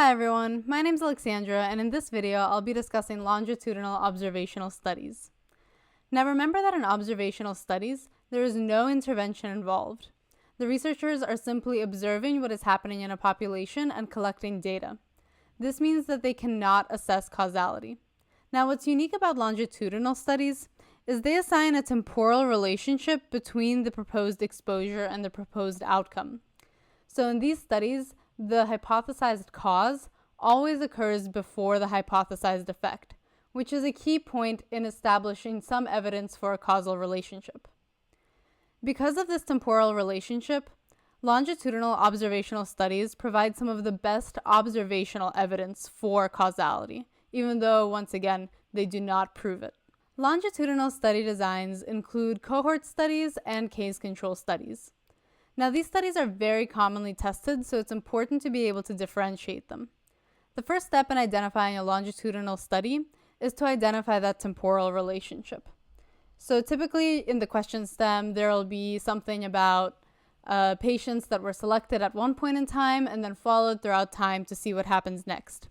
Hi everyone, my name is Alexandra, and in this video I'll be discussing longitudinal observational studies. Now remember that in observational studies, there is no intervention involved. The researchers are simply observing what is happening in a population and collecting data. This means that they cannot assess causality. Now what's unique about longitudinal studies is they assign a temporal relationship between the proposed exposure and the proposed outcome. So in these studies, the hypothesized cause always occurs before the hypothesized effect, which is a key point in establishing some evidence for a causal relationship. Because of this temporal relationship, longitudinal observational studies provide some of the best observational evidence for causality, even though, once again, they do not prove it. Longitudinal study designs include cohort studies and case control studies. Now, these studies are very commonly tested, so it's important to be able to differentiate them. The first step in identifying a longitudinal study is to identify that temporal relationship. So typically in the question stem, there will be something about patients that were selected at one point in time and then followed throughout time to see what happens next.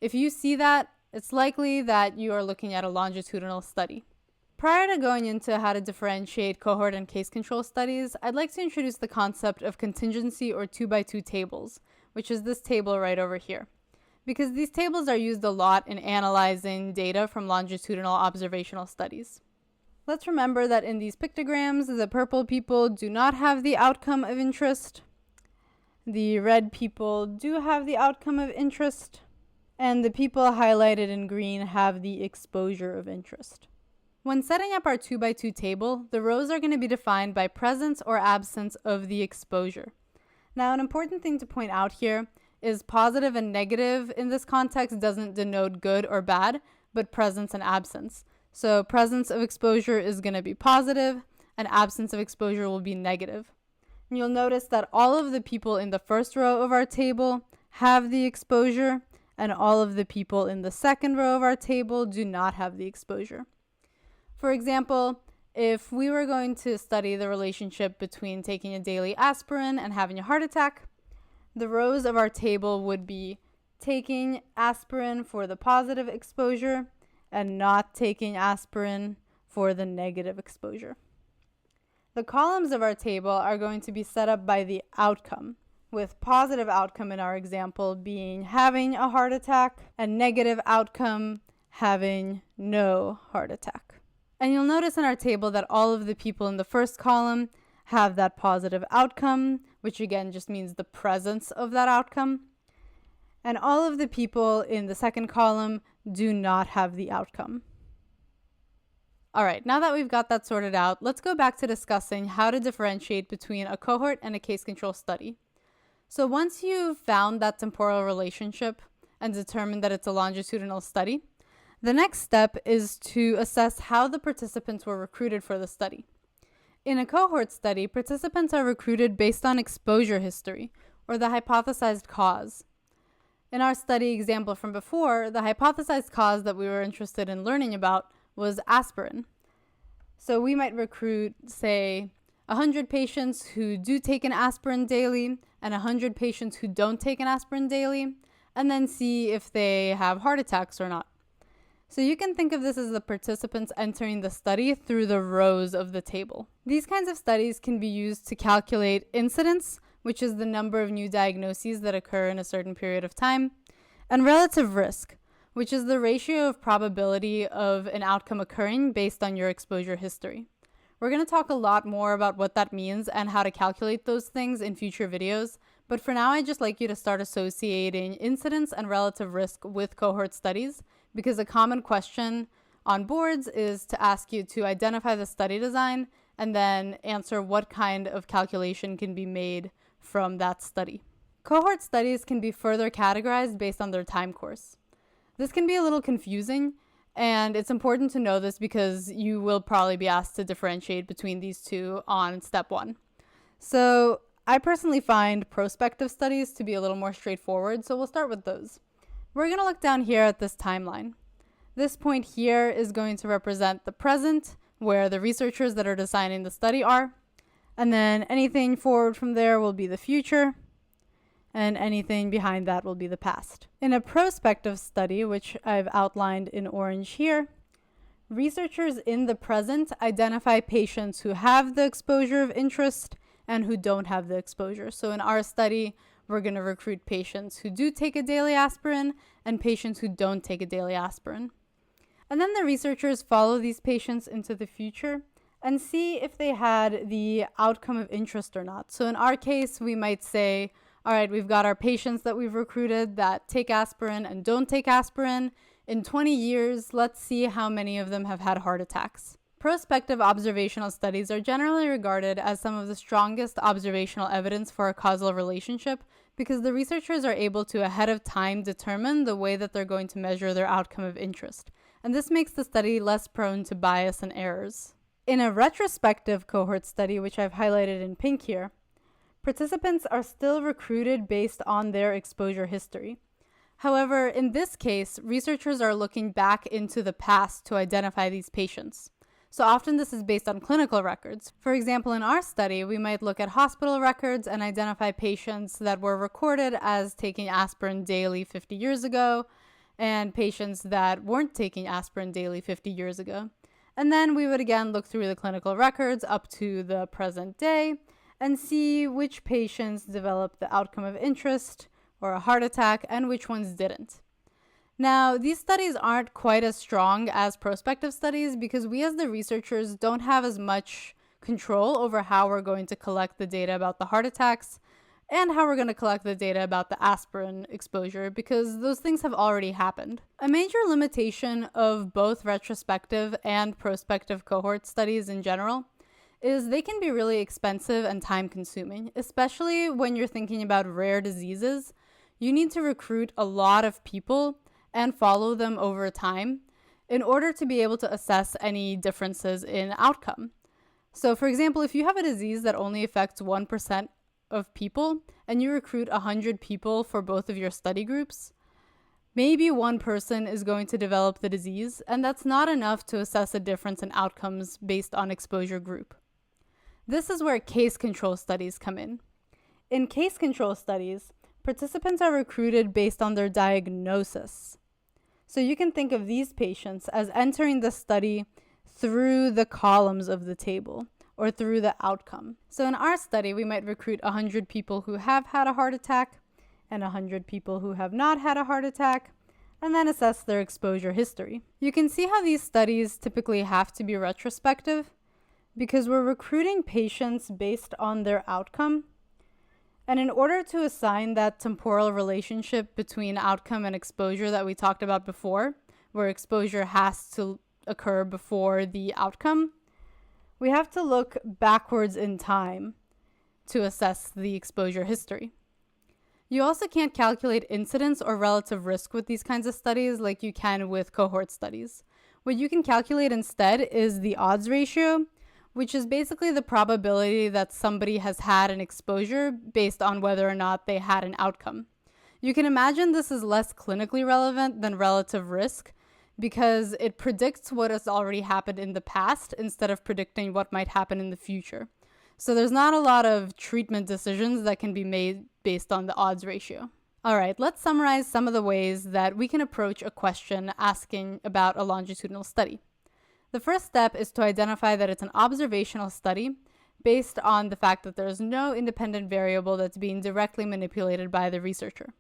If you see that, it's likely that you are looking at a longitudinal study. Prior to going into how to differentiate cohort and case control studies, I'd like to introduce the concept of contingency or 2x2 tables, which is this table right over here. Because these tables are used a lot in analyzing data from longitudinal observational studies. Let's remember that in these pictograms, the purple people do not have the outcome of interest. The red people do have the outcome of interest. And the people highlighted in green have the exposure of interest. When setting up our 2x2 table, the rows are going to be defined by presence or absence of the exposure. Now, an important thing to point out here is positive and negative in this context doesn't denote good or bad, but presence and absence. So presence of exposure is going to be positive and absence of exposure will be negative. And you'll notice that all of the people in the first row of our table have the exposure and all of the people in the second row of our table do not have the exposure. For example, if we were going to study the relationship between taking a daily aspirin and having a heart attack, the rows of our table would be taking aspirin for the positive exposure and not taking aspirin for the negative exposure. The columns of our table are going to be set up by the outcome, with positive outcome in our example being having a heart attack and negative outcome having no heart attack. And you'll notice in our table that all of the people in the first column have that positive outcome, which again just means the presence of that outcome. And all of the people in the second column do not have the outcome. All right, now that we've got that sorted out, let's go back to discussing how to differentiate between a cohort and a case control study. So once you've found that temporal relationship and determined that it's a longitudinal study, the next step is to assess how the participants were recruited for the study. In a cohort study, participants are recruited based on exposure history, or the hypothesized cause. In our study example from before, the hypothesized cause that we were interested in learning about was aspirin. So we might recruit, say, 100 patients who do take an aspirin daily and 100 patients who don't take an aspirin daily, and then see if they have heart attacks or not. So you can think of this as the participants entering the study through the rows of the table. These kinds of studies can be used to calculate incidence, which is the number of new diagnoses that occur in a certain period of time, and relative risk, which is the ratio of probability of an outcome occurring based on your exposure history. We're going to talk a lot more about what that means and how to calculate those things in future videos, but for now I'd just like you to start associating incidence and relative risk with cohort studies, because a common question on boards is to ask you to identify the study design and then answer what kind of calculation can be made from that study. Cohort studies can be further categorized based on their time course. This can be a little confusing, and it's important to know this because you will probably be asked to differentiate between these two on step 1. So I personally find prospective studies to be a little more straightforward, so we'll start with those. We're going to look down here at this timeline. This point here is going to represent the present, where the researchers that are designing the study are. And then anything forward from there will be the future. and anything behind that will be the past. In a prospective study, which I've outlined in orange here, researchers in the present identify patients who have the exposure of interest and who don't have the exposure. So in our study, we're going to recruit patients who do take a daily aspirin and patients who don't take a daily aspirin. And then the researchers follow these patients into the future and see if they had the outcome of interest or not. So in our case, we might say, all right, we've got our patients that we've recruited that take aspirin and don't take aspirin. In 20 years, let's see how many of them have had heart attacks. Prospective observational studies are generally regarded as some of the strongest observational evidence for a causal relationship because the researchers are able to ahead of time determine the way that they're going to measure their outcome of interest. And this makes the study less prone to bias and errors. In a retrospective cohort study, which I've highlighted in pink here, participants are still recruited based on their exposure history. However, in this case, researchers are looking back into the past to identify these patients. So often this is based on clinical records. For example, in our study, we might look at hospital records and identify patients that were recorded as taking aspirin daily 50 years ago and patients that weren't taking aspirin daily 50 years ago. And then we would again look through the clinical records up to the present day and see which patients developed the outcome of interest or a heart attack and which ones didn't. Now, these studies aren't quite as strong as prospective studies because we as the researchers don't have as much control over how we're going to collect the data about the heart attacks and how we're going to collect the data about the aspirin exposure because those things have already happened. A major limitation of both retrospective and prospective cohort studies in general is they can be really expensive and time-consuming, especially when you're thinking about rare diseases. You need to recruit a lot of people and follow them over time in order to be able to assess any differences in outcome. So for example, if you have a disease that only affects 1% of people and you recruit 100 people for both of your study groups, maybe one person is going to develop the disease, and that's not enough to assess a difference in outcomes based on exposure group. This is where case control studies come in. In case control studies, participants are recruited based on their diagnosis. So you can think of these patients as entering the study through the columns of the table or through the outcome. So in our study, we might recruit 100 people who have had a heart attack and 100 people who have not had a heart attack, and then assess their exposure history. You can see how these studies typically have to be retrospective because we're recruiting patients based on their outcome. And in order to assign that temporal relationship between outcome and exposure that we talked about before, where exposure has to occur before the outcome, we have to look backwards in time to assess the exposure history. You also can't calculate incidence or relative risk with these kinds of studies like you can with cohort studies. What you can calculate instead is the odds ratio, which is basically the probability that somebody has had an exposure based on whether or not they had an outcome. You can imagine this is less clinically relevant than relative risk because it predicts what has already happened in the past instead of predicting what might happen in the future. So there's not a lot of treatment decisions that can be made based on the odds ratio. All right, let's summarize some of the ways that we can approach a question asking about a longitudinal study. The first step is to identify that it's an observational study based on the fact that there's no independent variable that's being directly manipulated by the researcher.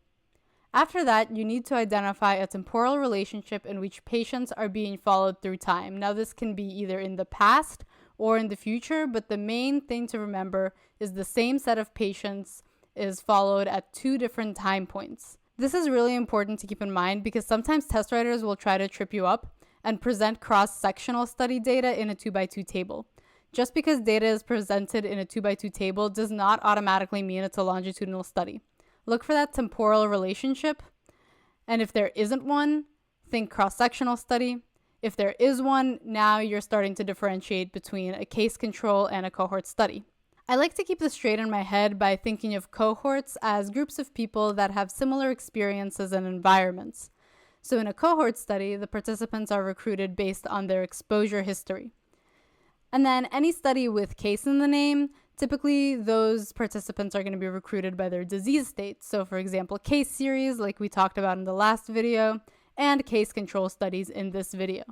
After that, you need to identify a temporal relationship in which patients are being followed through time. Now, this can be either in the past or in the future, but the main thing to remember is the same set of patients is followed at 2 different time points. This is really important to keep in mind because sometimes test writers will try to trip you up and present cross-sectional study data in a 2x2 table. Just because data is presented in a 2x2 table does not automatically mean it's a longitudinal study. Look for that temporal relationship, and if there isn't one, think cross-sectional study. If there is one, now you're starting to differentiate between a case control and a cohort study. I like to keep this straight in my head by thinking of cohorts as groups of people that have similar experiences and environments. So in a cohort study, the participants are recruited based on their exposure history. And then any study with case in the name Typically, those participants are going to be recruited by their disease state. So, for example, case series, like we talked about in the last video, and case control studies in this video.